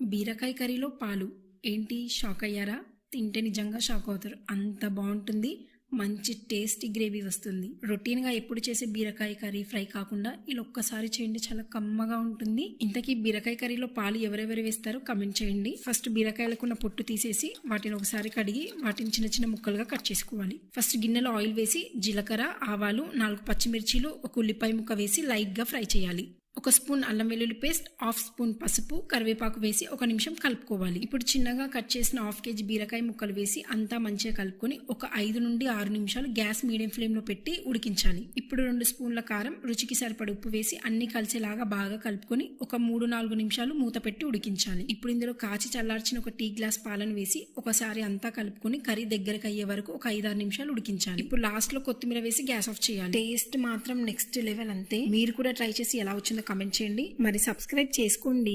బీరకాయ కర్రీలో పాలు ఏంటి షాక్ అయ్యారా? తింటే నిజంగా షాక్ అవుతారు. అంత బాగుంటుంది. మంచి టేస్టీ గ్రేవీ వస్తుంది. రొటీన్గా ఎప్పుడు చేసే బీరకాయ కర్రీ ఫ్రై కాకుండా ఇలా ఒక్కసారి చేయండి, చాలా కమ్మగా ఉంటుంది. ఇంతకీ బీరకాయ కర్రీలో పాలు ఎవరెవరు వేస్తారో కమెంట్ చేయండి. ఫస్ట్ బీరకాయలకున్న పొట్టు తీసేసి వాటిని ఒకసారి కడిగి వాటిని చిన్న చిన్న ముక్కలుగా కట్ చేసుకోవాలి. ఫస్ట్ గిన్నెలో ఆయిల్ వేసి జీలకర్ర, ఆవాలు, 4 పచ్చిమిర్చీలు, ఒక ఉల్లిపాయ ముక్క వేసి లైట్ గా ఫ్రై చేయాలి. 1 స్పూన్ అల్లం వెల్లుల్లి పేస్ట్, 1/2 స్పూన్ పసుపు, కరివేపాకు వేసి 1 నిమిషం కలుపుకోవాలి. ఇప్పుడు చిన్నగా కట్ చేసిన 1/2 కేజీ బీరకాయ ముక్కలు వేసి అంతా మంచిగా కలుపుకొని ఒక 5 నుండి 6 నిమిషాలు గ్యాస్ మీడియం ఫ్లేమ్ లో పెట్టి ఉడికించాలి. ఇప్పుడు 2 స్పూన్ల కారం, రుచికి సరిపడ ఉప్పు వేసి అన్ని కలిసేలాగా బాగా కలుపుకొని ఒక 3-4 నిమిషాలు మూత పెట్టి ఉడికించాలి. ఇప్పుడు ఇందులో కాచి చల్లార్చిన ఒక టీ గ్లాస్ పాలను వేసి ఒకసారి అంతా కలుపుకొని కర్రీ దగ్గరకు అయ్యే వరకు ఒక 5-6 నిమిషాలు ఉడికించాలి. ఇప్పుడు లాస్ట్ లో కొత్తిమీర వేసి గ్యాస్ ఆఫ్ చేయాలి. టేస్ట్ మాత్రం నెక్స్ట్ లెవెల్ అంతే. మీరు కూడా ట్రై చేసి ఎలా వచ్చిందో కమెంట్ చేయండి. మరి సబ్స్క్రైబ్ చేసుకోండి.